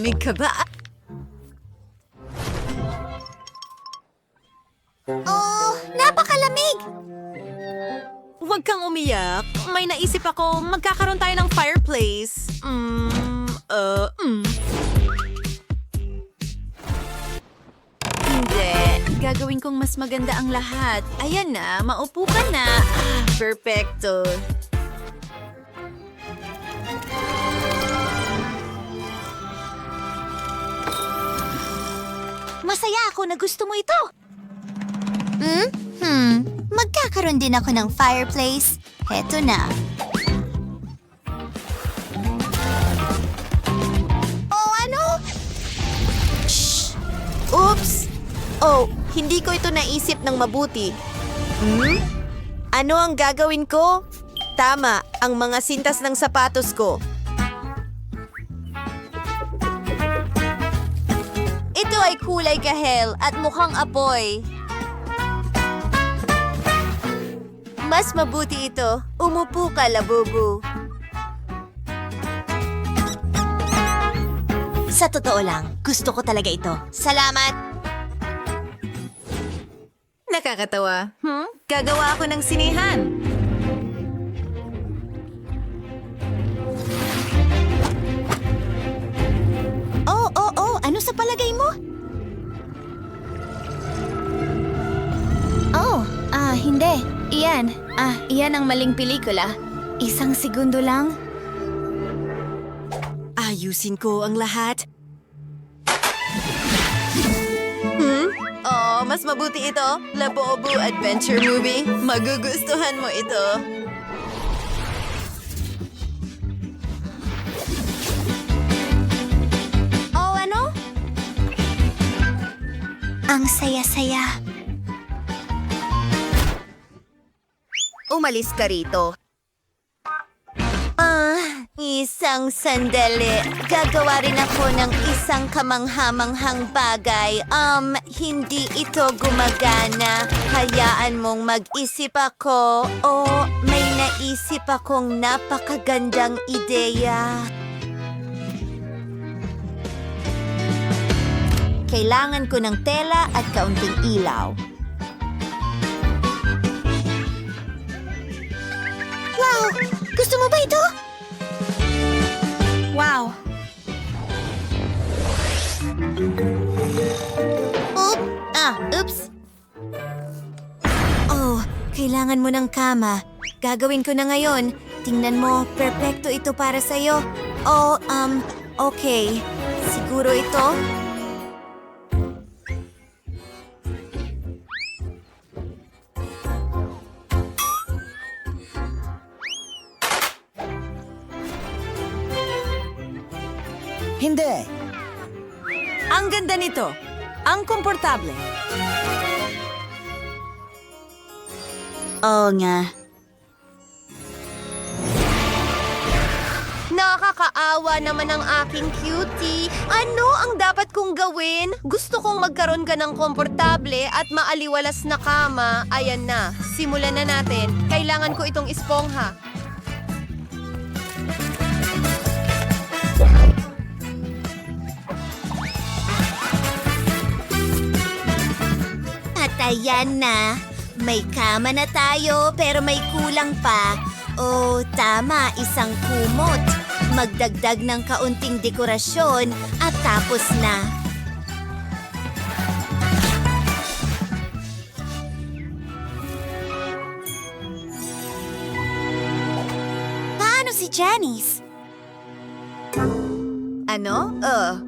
May ka ba? Oh, napakalamig! Huwag kang umiyak. May naisip ako, magkakaroon tayo ng fireplace. Hindi. Gagawin kong mas maganda ang lahat. Ayan na, maupo ka na. Perfecto. Masaya ako na gusto mo ito. Magkakaroon din ako ng fireplace. Heto na. Oh, ano? Shh! Oops! Oh, hindi ko ito naisip ng mabuti. Ano ang gagawin ko? Tama, ang mga sintas ng sapatos ko. Ito ay kulay kahel at mukhang apoy. Mas mabuti ito. Umupo ka, Labubu. Sa totoo lang, gusto ko talaga ito. Salamat! Nakakatawa. Gagawa ako ng sinihan. Oh, ano sa palagay mo? Hindi. Iyan ang maling pelikula. Isang segundo lang. Ayusin ko ang lahat. Oh, mas mabuti ito. Labubu Adventure Movie. Magugustuhan mo ito. Oh, ano? Ang saya-saya. Umalis ka rito. Isang sandali. Gagawa rin ako ng isang kamanghamanghang bagay. Hindi ito gumagana. Hayaan mong mag-isip ako. May naisip akong napakagandang ideya. Kailangan ko ng tela at kaunting ilaw. Wow! Gusto mo ba ito? Wow! Oops! Oh, kailangan mo ng kama. Gagawin ko na ngayon. Tingnan mo, perpekto ito para sa'yo. Okay. Siguro ito? Hindi. Ang ganda nito. Ang komportable. Oo nga. Nakakaawa naman ang aking cutie. Ano ang dapat kong gawin? Gusto kong magkaroon ka ng komportable at maaliwalas na kama. Ayan na, simulan na natin. Kailangan ko itong espongha. At ayan na. May kama na tayo pero may kulang pa. Oh, tama, isang kumot. Magdagdag ng kaunting dekorasyon at tapos na. Paano si Janice? Ano?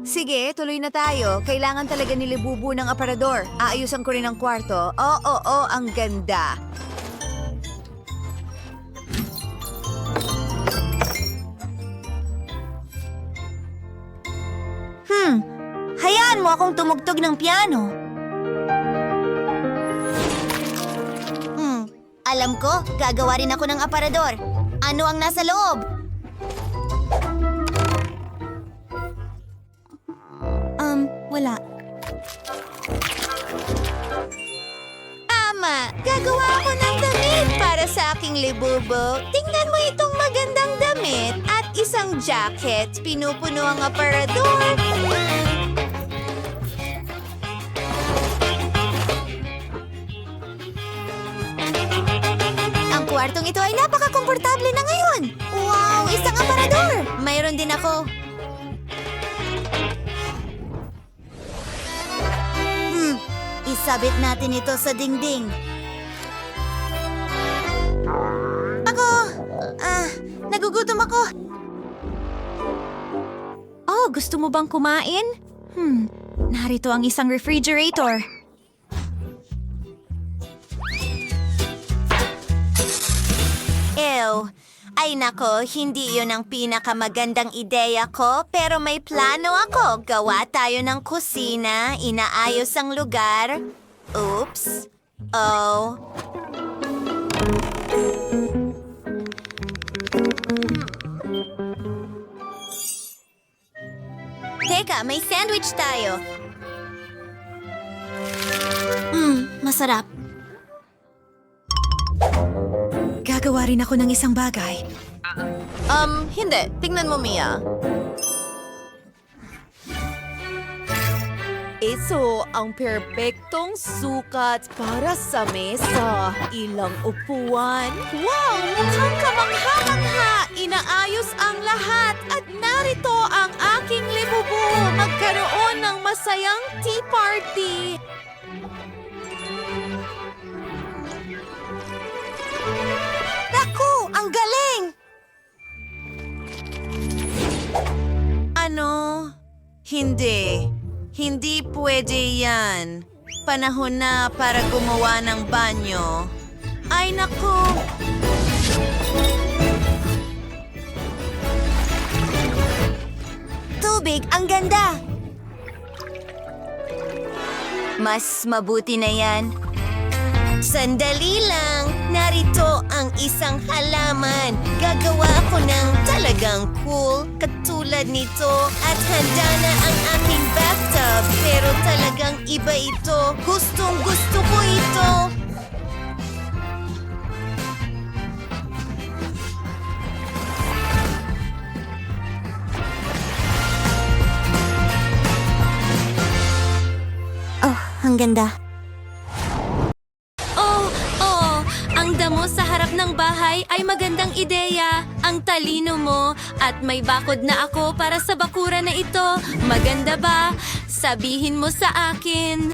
Sige, tuloy na tayo. Kailangan talaga nilibubu ng aparador. Aayusan ko rin ang kwarto. Oo, ang ganda. Hayaan mo akong tumugtog ng piano. Alam ko, gagawa rin ako ng aparador. Ano ang nasa loob? Wala. Ama, gagawa ako ng damit para sa aking libubo. Tingnan mo itong magandang damit at isang jacket, pinupuno ang aparador. Ang kwartong ito ay napaka-komportable na ngayon. Wow, isang aparador! Mayroon din ako. Isabit natin ito sa dingding. Nagugutom ako. Oh, gusto mo bang kumain? Narito ang isang refrigerator. Ew. Ay nako, hindi yun ang pinakamagandang ideya ko, pero may plano ako. Gawa tayo ng kusina, inaayos ang lugar. Oops. Oh. Teka, may sandwich tayo. Masarap. Gagawa rin ako ng isang bagay. Hindi. Tingnan mo, Mia. Ito ang perpektong sukat para sa mesa. Ilang upuan. Wow! Mukhang kamangha-mangha! Inaayos ang lahat at narito ang aking libubo. Magkaroon ng masayang tea party. Naku, ang galing! Ano? Hindi. Hindi pwede yan. Panahon na para gumawa ng banyo. Ay, naku! Tubig, ang ganda! Mas mabuti na yan. Sandali lang! Narito ang isang halaman. Gagawa ako ng talagang cool, katulad nito. At handa na ang aking bathtub. Pero talagang iba ito. Gustong gusto ko ito. Oh, ang ganda. Ang damo sa harap ng bahay ay magandang ideya. Ang talino mo at may bakod na ako para sa bakura na ito. Maganda ba? Sabihin mo sa akin.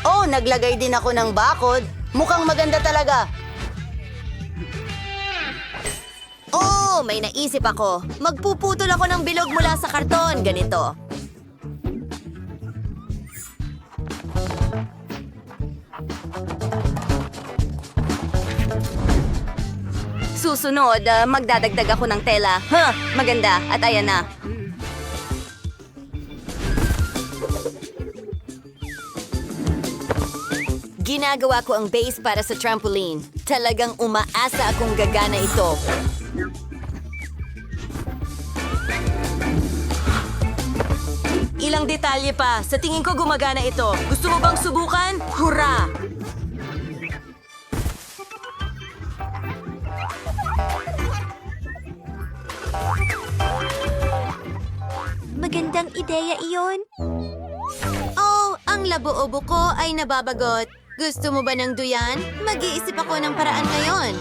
Oh, naglagay din ako ng bakod. Mukhang maganda talaga. Oh, may naisip ako. Magpuputol ako ng bilog mula sa karton. Ganito. Susunod, magdadagdag ako ng tela. Maganda. At ayan na. Ginagawa ko ang base para sa trampoline. Talagang umaasa akong gagana ito. Ilang detalye pa. Sa tingin ko gumagana ito. Gusto mo bang subukan? Hurra! Magandang ideya iyon. Oh, ang labo-obo ko ay nababagot. Gusto mo ba ng duyan? Mag-iisip ako ng paraan ngayon.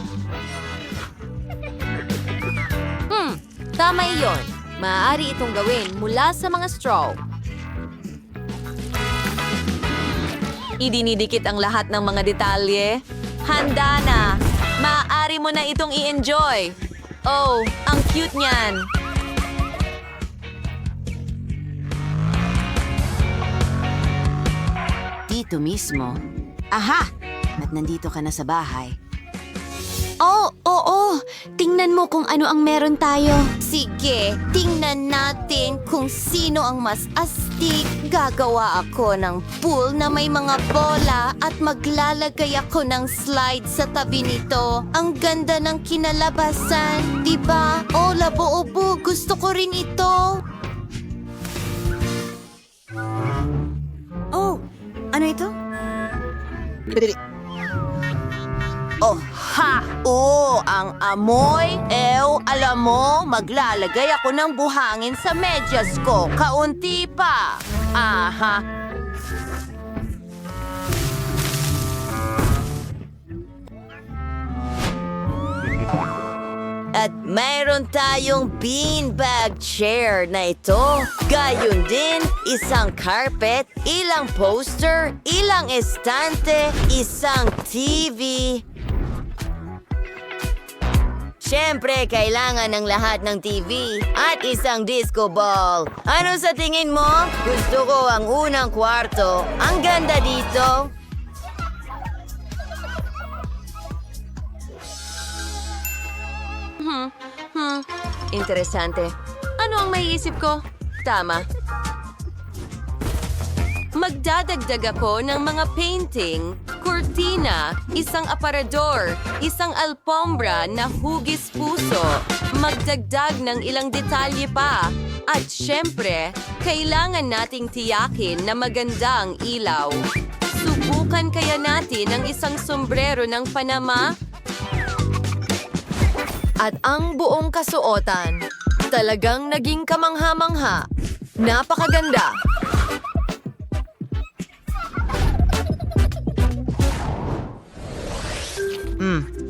Tama iyon. Maaari itong gawin mula sa mga straw. Idinidikit ang lahat ng mga detalye. Handa na! Maaari mo na itong i-enjoy. Oh, ang cute niyan. Dito mismo. Aha! At nandito ka na sa bahay. Oh, oo. Tingnan mo kung ano ang meron tayo. Sige, tingnan natin kung sino ang mas astig. Gagawa ako ng pool na may mga bola at maglalagay ako ng slide sa tabi nito. Ang ganda ng kinalabasan, diba? Oh, labo-obo, gusto ko rin ito. Oh, ano ito? Oh, ha! Oo, ang amoy. Alam mo, maglalagay ako ng buhangin sa medyas ko. Kaunti pa. Aha. At mayroon tayong beanbag chair na ito. Gayon din, isang carpet, ilang poster, ilang estante, isang TV. Siyempre, kailangan ng lahat ng TV at isang disco ball. Ano sa tingin mo? Gusto ko ang unang kwarto. Ang ganda dito. Interesante. Ano ang maiisip ko? Tama. Magdadagdag ako ng mga painting, kurtina, isang aparador, isang alpombra na hugis puso, magdagdag ng ilang detalye pa. At syempre, kailangan nating tiyakin na maganda ang ilaw. Subukan kaya natin ang isang sombrero ng Panama? At ang buong kasuotan, talagang naging kamangha-mangha. Napakaganda!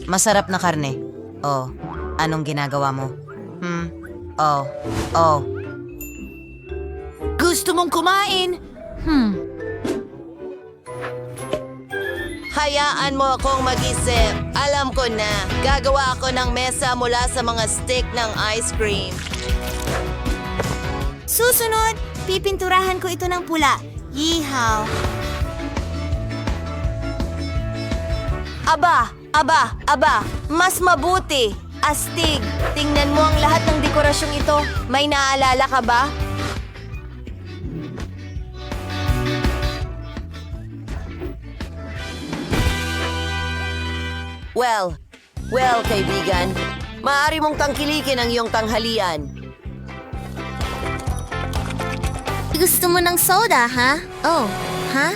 Masarap na karne. Oh, anong ginagawa mo? Gusto mong kumain? Hayaan mo akong mag-isip. Alam ko na, gagawa ako ng mesa mula sa mga stick ng ice cream. Susunod, pipinturahan ko ito ng pula. Yeehaw! Aba, mas mabuti. Astig, tingnan mo ang lahat ng dekorasyong ito. May naaalala ka ba? Well, kaibigan. Maaari mong tangkilikin ang iyong tanghalian. Gusto mo ng soda, ha? Oh, ha?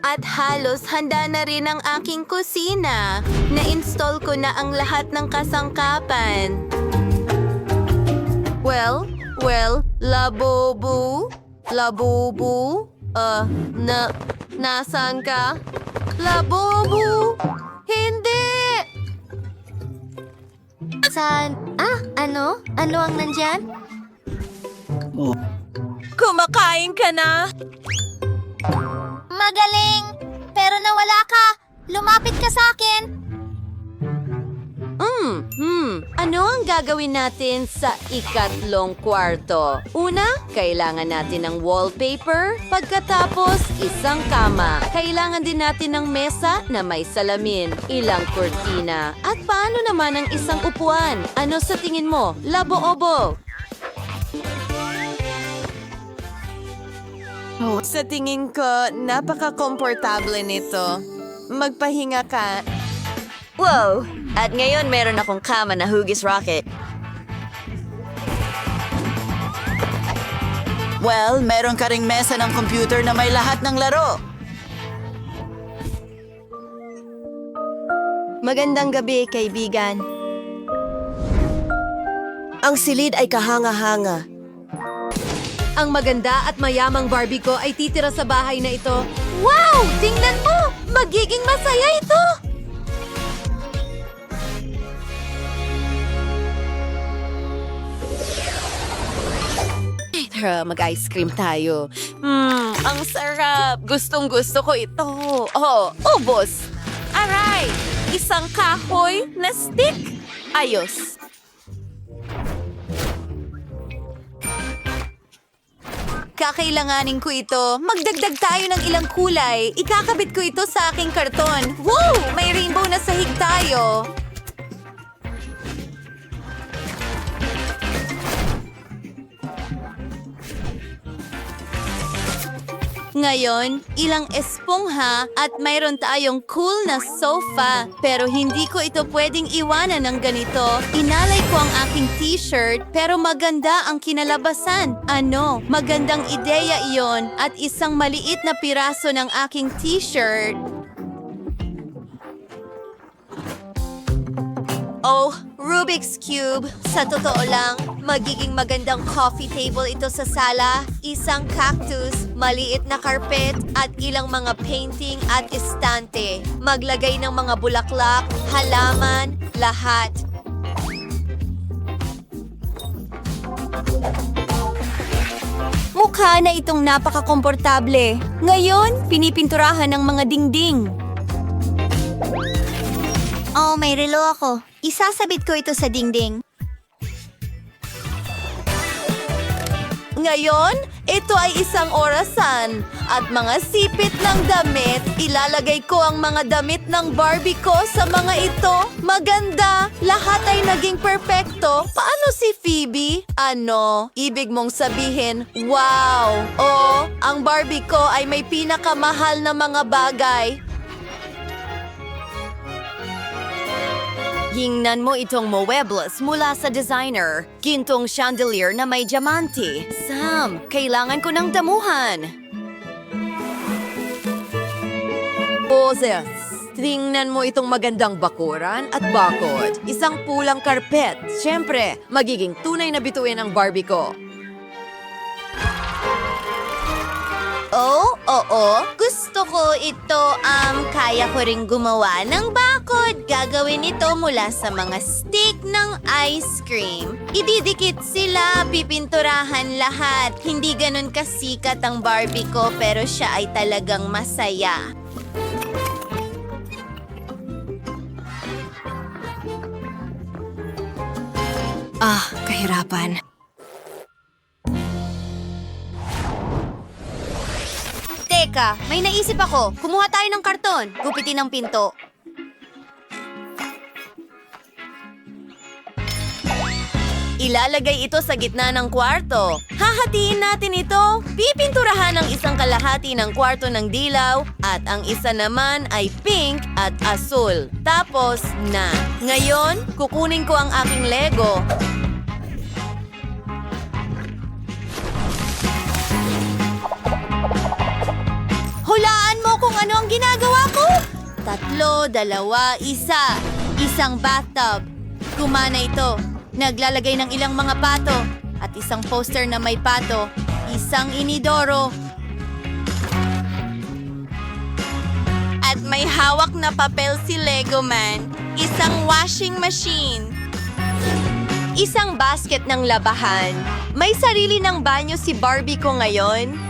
At halos handa na rin ang aking kusina. Na-install ko na ang lahat ng kasangkapan. Well, Labubu? Nasaan ka? Labubu! Hindi! Saan? Ano? Ano ang nandyan? Kumakain ka na? Magaling! Pero nawala ka! Lumapit ka sa akin! Ano ang gagawin natin sa ikatlong kwarto? Una, kailangan natin ng wallpaper. Pagkatapos, isang kama. Kailangan din natin ng mesa na may salamin, ilang kurtina. At paano naman ang isang upuan? Ano sa tingin mo? Labo-obo! Sa tingin ko, napaka-komportable nito. Magpahinga ka. Wow! At ngayon meron akong kama na hugis rocket. Well, meron ka ring mesa ng computer na may lahat ng laro. Magandang gabi, kaibigan. Ang silid ay kahanga-hanga. Ang maganda at mayamang Barbie ko ay titira sa bahay na ito. Wow! Tingnan mo! Magiging masaya ito! Tara, mag-ice cream tayo. Ang sarap! Gustong-gusto ko ito. Oh, ubos! Aray! Isang kahoy na stick! Ayos! Kakailanganin ko ito. Magdagdag tayo ng ilang kulay. Ikakabit ko ito sa aking karton. Wow! May rainbow na sahig tayo. Ngayon, ilang espongha at mayroon tayong cool na sofa. Pero hindi ko ito pwedeng iwanan ng ganito. Inalay ko ang aking t-shirt pero maganda ang kinalabasan. Ano, magandang ideya iyon at isang maliit na piraso ng aking t-shirt. Oh, Rubik's Cube. Sa totoo lang, magiging magandang coffee table ito sa sala. Isang cactus, maliit na carpet, at ilang mga painting at estante. Maglagay ng mga bulaklak, halaman, lahat. Mukha na itong napaka-komportable. Ngayon, pinipinturahan ng mga dingding. Oh, may relo ako. Isasabit ko ito sa dingding. Ngayon, ito ay isang orasan. At mga sipit ng damit, ilalagay ko ang mga damit ng Barbie ko sa mga ito. Maganda! Lahat ay naging perpekto. Paano si Phoebe? Ano? Ibig mong sabihin, wow! O, ang Barbie ko ay may pinakamahal na mga bagay. Hingnan mo itong muebles mula sa designer. Gintong chandelier na may diamante. Sam, kailangan ko ng damuhan. Boses, tingnan mo itong magandang bakuran at bakod. Isang pulang karpet. Siyempre, magiging tunay na bituin ang Barbie ko. Oh, oo. Gusto ko ito. Kaya ko ring gumawa ng bakod. Gagawin ito mula sa mga stick ng ice cream. Ididikit sila, pipinturahan lahat. Hindi ganun kasikat ang Barbie ko pero siya ay talagang masaya. Kahirapan. Teka, may naisip ako. Kumuha tayo ng karton. Gupitin ang pinto. Ilalagay ito sa gitna ng kwarto. Hahatiin natin ito. Pipinturahan ang isang kalahati ng kwarto ng dilaw at ang isa naman ay pink at asul. Tapos na. Ngayon, kukunin ko ang aking Lego. Hulaan mo kung ano ang ginagawa ko. 3, 2, 1. Isang bathtub. Gumana ito. Naglalagay ng ilang mga pato. At isang poster na may pato. Isang inidoro. At may hawak na papel si Lego Man. Isang washing machine. Isang basket ng labahan. May sarili ng banyo si Barbie ko ngayon.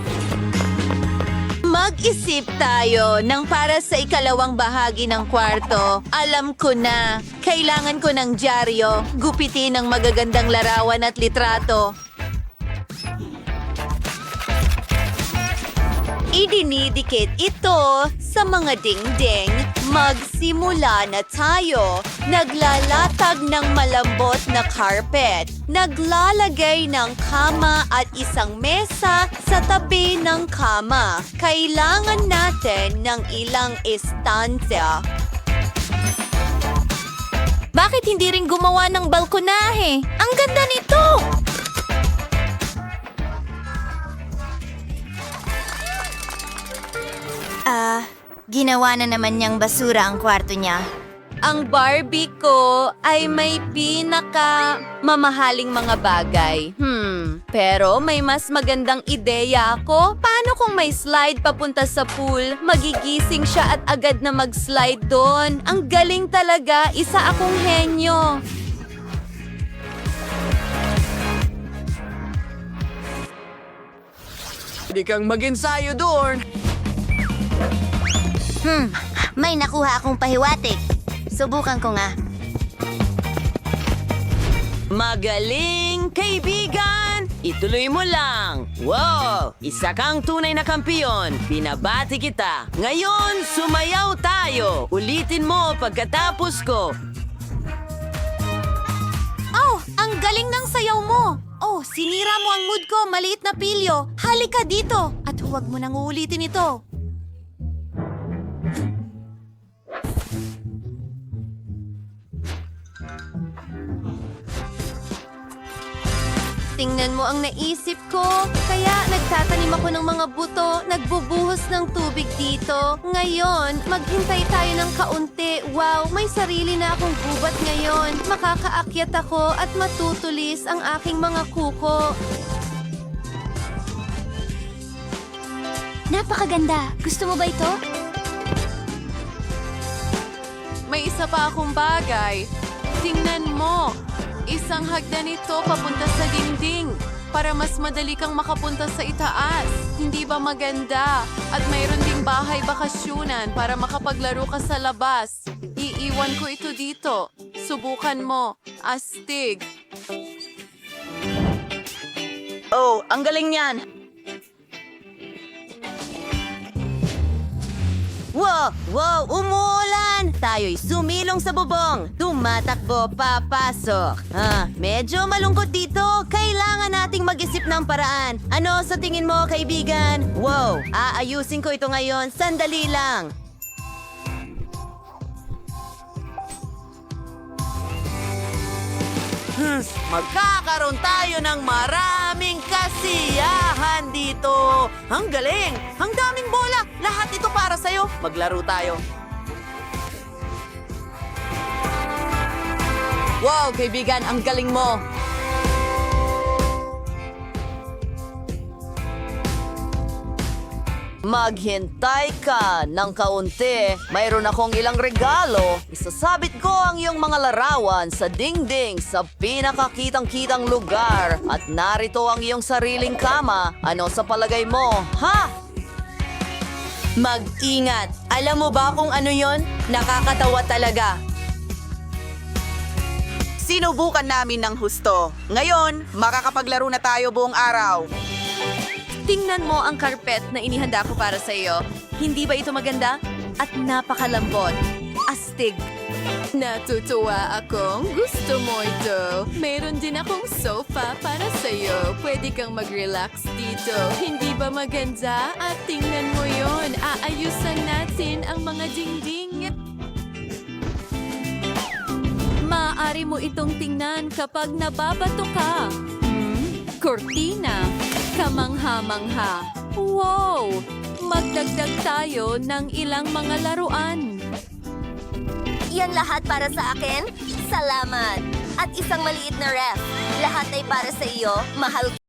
Mag-isip tayo ng para sa ikalawang bahagi ng kwarto. Alam ko na, kailangan ko ng dyaryo, gupitin ng magagandang larawan at litrato. Idinidikit ito sa mga dingding. Magsimula na tayo. Naglalatag ng malambot na carpet. Naglalagay ng kama at isang mesa sa tabi ng kama. Kailangan natin ng ilang estansya. Bakit hindi rin gumawa ng balkonahe? Ang ganda nito! Ginawa na naman niyang basura ang kwarto niya. Ang Barbie ko ay may mamahaling mga bagay. Pero may mas magandang ideya ako. Paano kung may slide papunta sa pool? Magigising siya at agad na mag-slide doon. Ang galing talaga. Isa akong henyo. Hindi kang mag-ensayo doon. May nakuha akong pahiwatig. Subukan ko nga. Magaling, kaibigan! Ituloy mo lang. Wow! Isa kang tunay na kampiyon. Binabati kita. Ngayon, sumayaw tayo. Ulitin mo pagkatapos ko. Oh, ang galing ng sayaw mo! Oh, sinira mo ang mood ko, maliit na pilyo. Halika dito at huwag mo nang uulitin ito. Tingnan mo ang naisip ko. Kaya nagtatanim ako ng mga buto, nagbubuhos ng tubig dito. Ngayon, maghintay tayo ng kaunti. Wow, may sarili na akong gubat ngayon. Makakaakyat ako at matutulis ang aking mga kuko. Napakaganda. Gusto mo ba ito? May isa pa akong bagay. Tingnan mo. Isang hagdan ito papunta sa dingding para mas madali kang makapunta sa itaas. Hindi ba maganda? At mayroon ding bahay bakasyunan para makapaglaro ka sa labas. Iiwan ko ito dito. Subukan mo. Astig. Oh, ang galing niyan! Wow! Wow! Umuulan! Tayo'y sumilong sa bubong. Tumatakbo, papasok. Medyo malungkot dito. Kailangan nating mag-isip ng paraan. Ano sa tingin mo, kaibigan? Wow! Aayusin ko ito ngayon. Sandali lang. Magkakaroon tayo ng maraming kasiyahan dito. Ang galing! Ang daming bola! Lahat ito para sa'yo. Maglaro tayo. Wow, kaibigan, ang galing mo. Maghintay ka ng kaunti. Mayroon akong ilang regalo. Isasabit ko ang iyong mga larawan sa dingding sa pinakakitang-kitang lugar. At narito ang iyong sariling kama. Ano sa palagay mo? Ha? Mag-ingat. Alam mo ba kung ano yon? Nakakatawa talaga. Sinubukan namin ng husto. Ngayon, makakapaglaro na tayo buong araw. Tingnan mo ang karpet na inihanda ko para sa iyo. Hindi ba ito maganda? At napakalambot. Astig. Natutuwa akong gusto mo ito. Meron din akong sofa para sa'yo. Pwede kang mag-relax dito. Hindi ba maganda? At tingnan mo yon. Aayusan natin ang mga dingding. Maaari mo itong tingnan kapag nababato ka. Cortina. Kamangha-mangha. Wow! Magdagdag tayo ng ilang mga laruan. Yan lahat para sa akin? Salamat. At isang maliit na ref. Lahat ay para sa iyo. Mahal